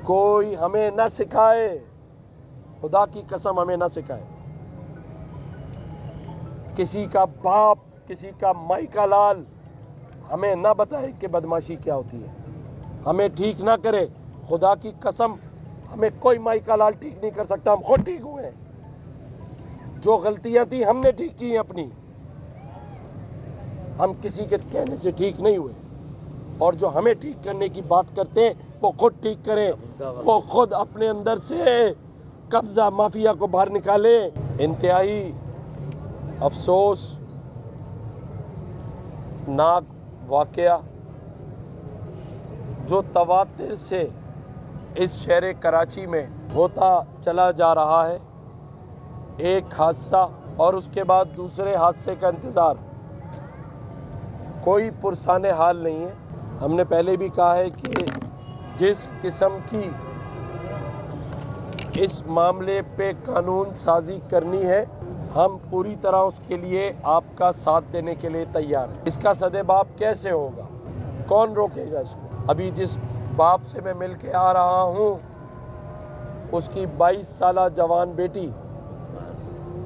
کوئی ہمیں نہ سکھائے، خدا کی قسم ہمیں نہ سکھائے، کسی کا باپ، کسی کا مائی کا لال ہمیں نہ بتائے کہ بدماشی کیا ہوتی ہے، ہمیں ٹھیک نہ کرے، خدا کی قسم ہمیں کوئی مائی کا لال ٹھیک نہیں کر سکتا، ہم خود ٹھیک ہوئے ہیں، جو غلطیاں تھیں ہم نے ٹھیک کی ہیں اپنی، ہم کسی کے کہنے سے ٹھیک نہیں ہوئے، اور جو ہمیں ٹھیک کرنے کی بات کرتے ہیں وہ خود ٹھیک کریں، وہ خود اپنے اندر سے قبضہ مافیا کو باہر نکالے۔ انتہائی افسوس ناک واقعہ جو تواتر سے اس شہر کراچی میں ہوتا چلا جا رہا ہے، ایک حادثہ اور اس کے بعد دوسرے حادثے کا انتظار، کوئی پرسان حال نہیں ہے۔ ہم نے پہلے بھی کہا ہے کہ جس قسم کی اس معاملے پہ قانون سازی کرنی ہے، ہم پوری طرح اس کے لیے آپ کا ساتھ دینے کے لیے تیار ہیں۔ اس کا سدباب کیسے ہوگا، کون روکے گا اس کو؟ ابھی جس باپ سے میں مل کے آ رہا ہوں، اس کی 22 سالہ جوان بیٹی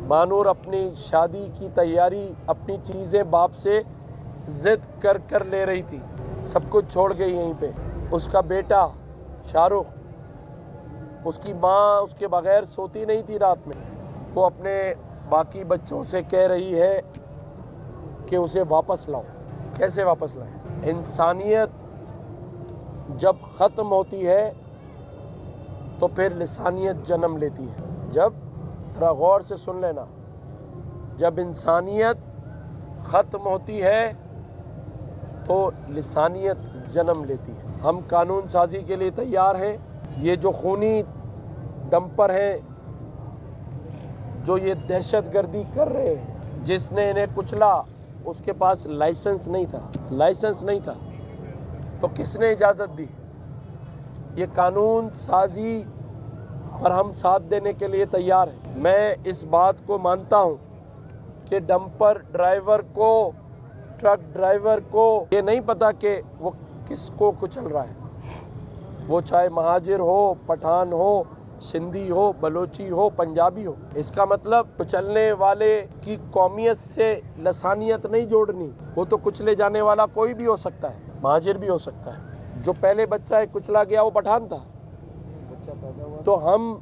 مانور اپنی شادی کی تیاری، اپنی چیزیں باپ سے ضد کر کر لے رہی تھی، سب کچھ چھوڑ گئی یہیں پہ۔ اس کا بیٹا شاہ رخ، اس کی ماں اس کے بغیر سوتی نہیں تھی رات میں، وہ اپنے باقی بچوں سے کہہ رہی ہے کہ اسے واپس لاؤ۔ کیسے واپس لائیں؟ انسانیت جب ختم ہوتی ہے تو پھر لسانیت جنم لیتی ہے۔ جب، ذرا غور سے سن لینا، جب انسانیت ختم ہوتی ہے تو لسانیت جنم لیتی ہے۔ ہم قانون سازی کے لیے تیار ہیں۔ یہ جو خونی ڈمپر ہیں، جو یہ دہشت گردی کر رہے ہیں، جس نے انہیں کچلا، اس کے پاس لائسنس نہیں تھا، تو کس نے اجازت دی؟ یہ قانون سازی پر ہم ساتھ دینے کے لیے تیار ہیں۔ میں اس بات کو مانتا ہوں کہ ڈمپر ڈرائیور کو، ٹرک ڈرائیور کو یہ نہیں پتا کہ وہ کس کو کچل رہا ہے، وہ چاہے مہاجر ہو، پٹھان ہو، سندھی ہو، بلوچی ہو، پنجابی ہو۔ اس کا مطلب کچلنے والے کی قومیت سے لسانیت نہیں جوڑنی، وہ تو کچلے جانے والا کوئی بھی ہو سکتا ہے، مہاجر بھی ہو سکتا ہے۔ جو پہلے بچہ کچلا گیا وہ پٹھان تھا، تو ہم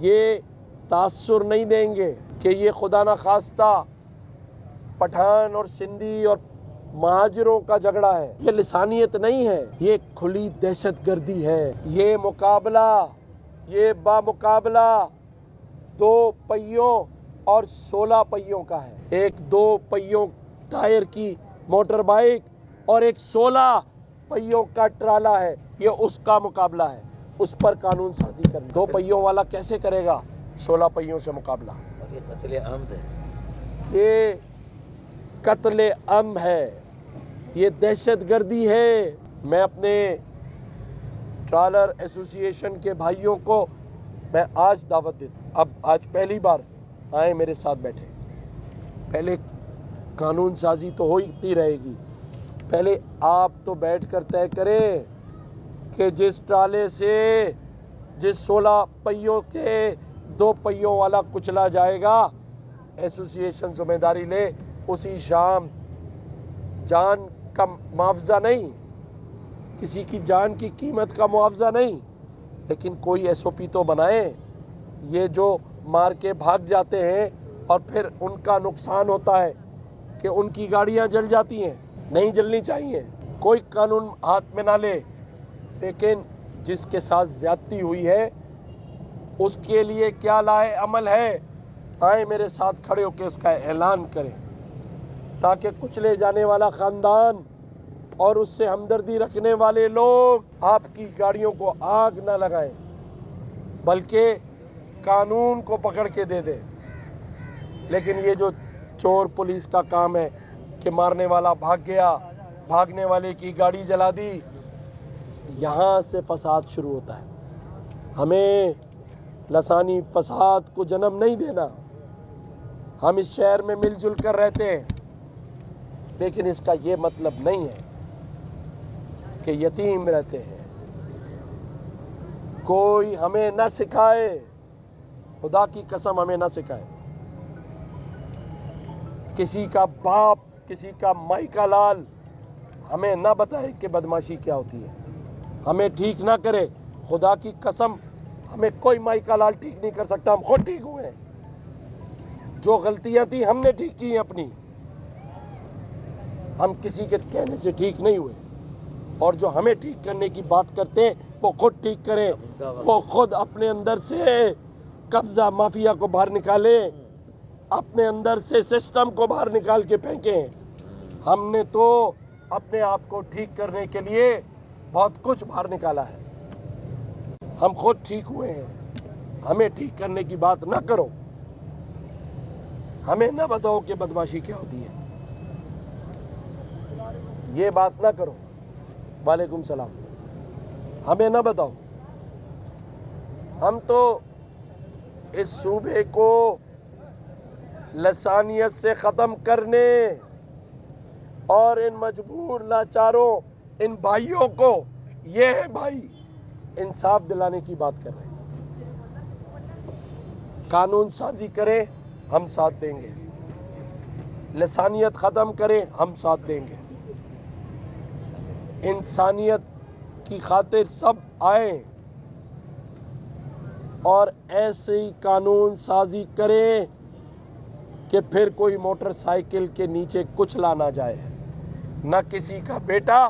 یہ تاثر نہیں دیں گے کہ یہ خدا نخواستہ پٹھان اور سندھی اور مہاجروں کا جھگڑا ہے۔ یہ لسانیت نہیں ہے، یہ کھلی دہشت گردی ہے۔ یہ مقابلہ، یہ بامقابلہ 2 پہیوں اور 16 پہیوں کا ہے۔ ایک 2 پہیوں ٹائر کی موٹر بائک اور ایک 16 پہیوں کا ٹرالا ہے، یہ اس کا مقابلہ ہے، اس پر قانون سازی کرنا۔ 2 پہیوں والا کیسے کرے گا 16 پہیوں سے مقابلہ؟ یہ قتل عام ہے، یہ قتل عام ہے، یہ دہشت گردی ہے۔ میں اپنے ٹرالر ایسوسی ایشن کے بھائیوں کو میں آج دعوت دیتا ہوں، آج پہلی بار آئے میرے ساتھ بیٹھے، پہلے قانون سازی تو ہوتی رہے گی، پہلے آپ تو بیٹھ کر طے کریں کہ جس ٹرالے سے جس 16 پہیوں کے 2 پہیوں والا کچلا جائے گا، ایسوسی ایشن ذمہ داری لے، اسی شام جان کا معاوضہ نہیں، کسی کی جان کی قیمت کا معاوضہ نہیں، لیکن کوئی ایس او پی تو بنائیں۔ یہ جو مار کے بھاگ جاتے ہیں اور پھر ان کا نقصان ہوتا ہے کہ ان کی گاڑیاں جل جاتی ہیں، نہیں جلنی چاہیے، کوئی قانون ہاتھ میں نہ لے، لیکن جس کے ساتھ زیادتی ہوئی ہے اس کے لیے کیا لائے عمل ہے، آئیں میرے ساتھ کھڑے ہو کے اس کا اعلان کریں، تاکہ کچلے جانے والا خاندان اور اس سے ہمدردی رکھنے والے لوگ آپ کی گاڑیوں کو آگ نہ لگائیں، بلکہ قانون کو پکڑ کے دے دیں۔ لیکن یہ جو چور پولیس کا کام ہے کہ مارنے والا بھاگ گیا، بھاگنے والے کی گاڑی جلا دی، یہاں سے فساد شروع ہوتا ہے۔ ہمیں لسانی فساد کو جنم نہیں دینا۔ ہم اس شہر میں مل جل کر رہتے ہیں، لیکن اس کا یہ مطلب نہیں ہے کہ یتیم رہتے ہیں۔ کوئی ہمیں نہ سکھائے، خدا کی قسم ہمیں نہ سکھائے، کسی کا باپ، کسی کا مائی کا لال ہمیں نہ بتائے کہ بدماشی کیا ہوتی ہے، ہمیں ٹھیک نہ کرے، خدا کی قسم ہمیں کوئی مائی کا لال ٹھیک نہیں کر سکتا، ہم خود ٹھیک ہوئے ہیں، جو غلطیاں تھیں ہم نے ٹھیک کی ہیں اپنی، ہم کسی کے کہنے سے ٹھیک نہیں ہوئے، اور جو ہمیں ٹھیک کرنے کی بات کرتے ہیں وہ خود ٹھیک کریں، وہ خود اپنے اندر سے قبضہ مافیا کو باہر نکالیں، اپنے اندر سے سسٹم کو باہر نکال کے پھینکیں۔ ہم نے تو اپنے آپ کو ٹھیک کرنے کے لیے بہت کچھ باہر نکالا ہے، ہم خود ٹھیک ہوئے ہیں، ہمیں ٹھیک کرنے کی بات نہ کرو، ہمیں نہ بتاؤ کہ بدماشی کیا ہوتی ہے، یہ بات نہ کرو۔ وعلیکم السلام۔ ہمیں نہ بتاؤ، ہم تو اس صوبے کو لسانیت سے ختم کرنے اور ان مجبور لاچاروں، ان بھائیوں کو، یہ ہے بھائی، انصاف دلانے کی بات کر رہے ہیں۔ قانون سازی کرے ہم ساتھ دیں گے، لسانیت ختم کرے ہم ساتھ دیں گے، انسانیت کی خاطر سب آئیں اور ایسی قانون سازی کریں کہ پھر کوئی موٹر سائیکل کے نیچے کچھ لانا جائے، نہ کسی کا بیٹا،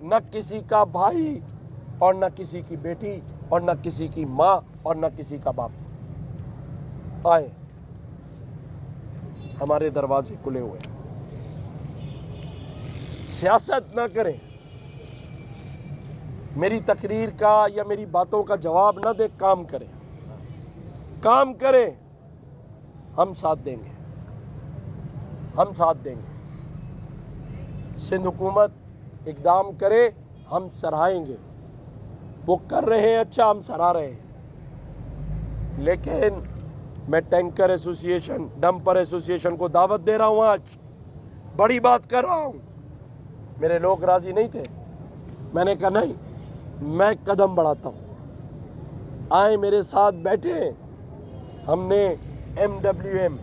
نہ کسی کا بھائی، اور نہ کسی کی بیٹی، اور نہ کسی کی ماں، اور نہ کسی کا باپ۔ آئیں، ہمارے دروازے کھلے ہوئے ہیں، سیاست نہ کریں، میری تقریر کا یا میری باتوں کا جواب نہ دے، کام کریں، کام کریں، ہم ساتھ دیں گے، ہم ساتھ دیں گے۔ سندھ حکومت اقدام کرے ہم سراہیں گے، وہ کر رہے ہیں اچھا، ہم سراہ رہے ہیں، لیکن میں ٹینکر ایسوسی ایشن، ڈمپر ایسوسی ایشن کو دعوت دے رہا ہوں، آج بڑی بات کر رہا ہوں۔ میرے لوگ راضی نہیں تھے، میں نے کہا نہیں، میں قدم بڑھاتا ہوں، آئیں میرے ساتھ بیٹھے۔ ہم نے MWM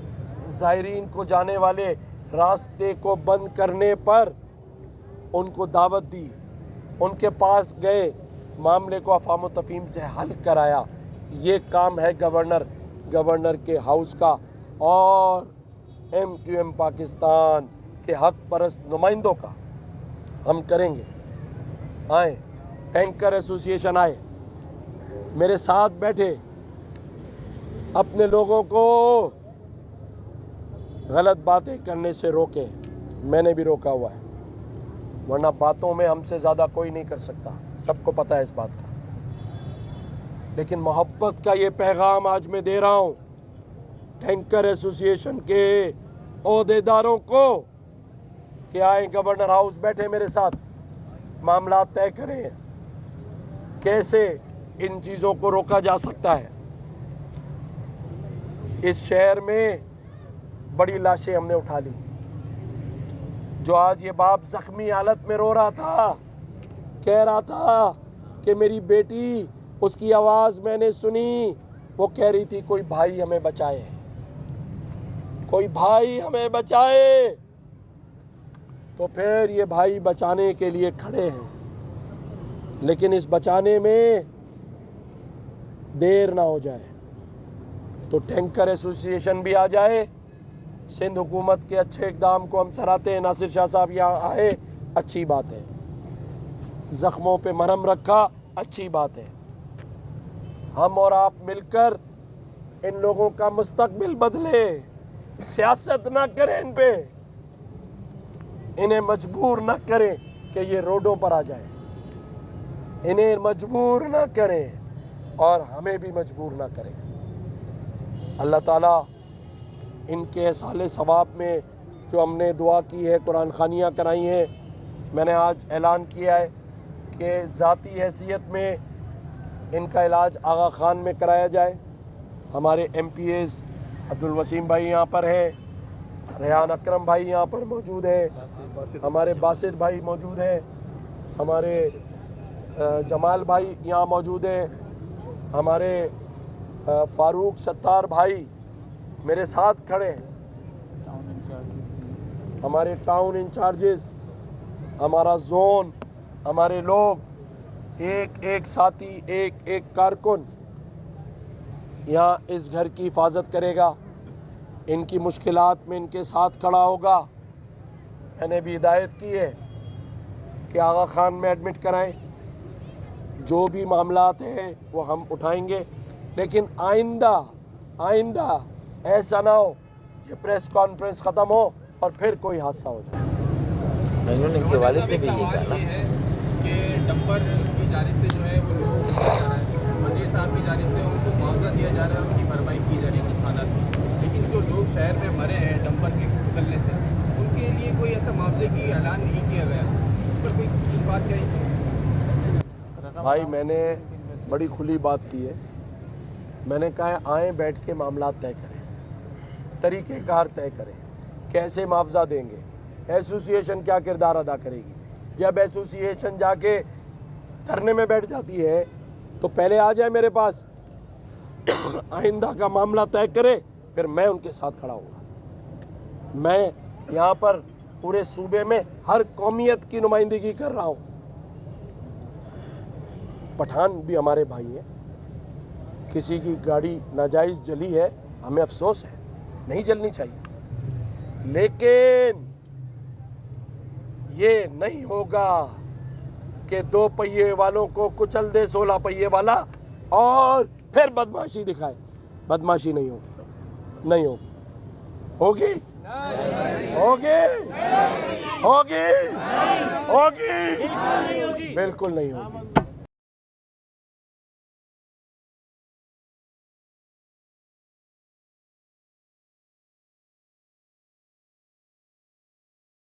زائرین کو جانے والے راستے کو بند کرنے پر ان کو دعوت دی، ان کے پاس گئے، معاملے کو افہام و تفہیم سے حل کرایا۔ یہ کام ہے گورنر کے ہاؤس کا اور MQM پاکستان کے حق پرست نمائندوں کا، ہم کریں گے۔ آئیں، ٹینکر ایسوسی ایشن آئے، میرے ساتھ بیٹھے، اپنے لوگوں کو غلط باتیں کرنے سے روکیں، میں نے بھی روکا ہوا ہے، ورنہ باتوں میں ہم سے زیادہ کوئی نہیں کر سکتا، سب کو پتہ ہے اس بات کا۔ لیکن محبت کا یہ پیغام آج میں دے رہا ہوں ٹینکر ایسوسی ایشن کے عہدیداروں کو کہ آئیں گورنر ہاؤس بیٹھے میرے ساتھ، معاملات طے کریں، کیسے ان چیزوں کو روکا جا سکتا ہے۔ اس شہر میں بڑی لاشیں ہم نے اٹھا لی، جو آج یہ باپ زخمی حالت میں رو رہا تھا، کہہ رہا تھا کہ میری بیٹی، اس کی آواز میں نے سنی، وہ کہہ رہی تھی کوئی بھائی ہمیں بچائے، کوئی بھائی ہمیں بچائے، تو پھر یہ بھائی بچانے کے لیے کھڑے ہیں، لیکن اس بچانے میں دیر نہ ہو جائے، تو ٹینکر ایسوسی ایشن بھی آ جائے۔ سندھ حکومت کے اچھے اقدام کو ہم سراہتے ہیں، ناصر شاہ صاحب یہاں آئے، اچھی بات ہے، زخموں پہ مرہم رکھا، اچھی بات ہے، ہم اور آپ مل کر ان لوگوں کا مستقبل بدلے، سیاست نہ کریں ان پہ، انہیں مجبور نہ کریں کہ یہ روڈوں پر آ جائیں، انہیں مجبور نہ کریں اور ہمیں بھی مجبور نہ کریں۔ اللہ تعالیٰ ان کے احصال ثواب میں جو ہم نے دعا کی ہے، قرآن خوانیاں کرائی ہیں، میں نے آج اعلان کیا ہے کہ ذاتی حیثیت میں ان کا علاج آغا خان میں کرایا جائے۔ ہمارے MPs عبدالوسیم بھائی یہاں پر ہیں، ریحان اکرم بھائی یہاں پر موجود ہیں، ہمارے باسط بھائی موجود ہیں، ہمارے جمال بھائی یہاں موجود ہیں، ہمارے فاروق ستار بھائی میرے ساتھ کھڑے ہیں، ہمارے ٹاؤن انچارجز، ہمارا زون، ہمارے لوگ، ایک ایک ساتھی، ایک ایک کارکن یہاں اس گھر کی حفاظت کرے گا، ان کی مشکلات میں ان کے ساتھ کھڑا ہوگا۔ میں نے بھی ہدایت کی ہے کہ آغا خان میں ایڈمٹ کرائیں، جو بھی معاملات ہیں وہ ہم اٹھائیں گے، لیکن آئندہ ایسا نہ ہو کہ پریس کانفرنس ختم ہو اور پھر کوئی حادثہ ہو جائے۔ انہوں نے ان کے والد نے بھی یہ کہا نا کہ ڈمپر کی جانب سے جو ہے وہ لوگوں کو دیا جا رہا ہے، وزیر صاحب کی جانب سے ان کو معاوضہ دیا جا رہا ہے اور ان کی بھرپائی کی جا رہی ہے نقصانات کی، لیکن جو لوگ شہر میں مرے ہیں ڈمپر کے نکلنے سے ان کے لیے کوئی ایسا معاوضے کی اعلان نہیں کیا گیا، اس پر کوئی بات کہی؟ بھائی میں نے بڑی کھلی بات کی ہے، میں نے کہا ہے آئیں بیٹھ کے معاملات طے کریں، طریقہ کار طے کریں، کیسے معاوضہ دیں گے، ایسوسی ایشن کیا کردار ادا کرے گی۔ جب ایسوسی ایشن جا کے دھرنے میں بیٹھ جاتی ہے تو پہلے آ جائے میرے پاس، آئندہ کا معاملہ طے کرے، پھر میں ان کے ساتھ کھڑا ہوں گا۔ میں یہاں پر پورے صوبے میں ہر قومیت کی نمائندگی کر رہا ہوں، پٹھان بھی ہمارے بھائی ہیں، کسی کی گاڑی ناجائز جلی ہے ہمیں افسوس ہے، نہیں جلنی چاہیے، لیکن یہ نہیں ہوگا کہ 2 پہیے والوں کو کچل دے 16 پہیے والا اور پھر بدماشی دکھائے۔ بدماشی نہیں ہوگی، نہیں ہوگی، ہوگی ہوگی ہوگی ہوگی، بالکل نہیں ہوگی۔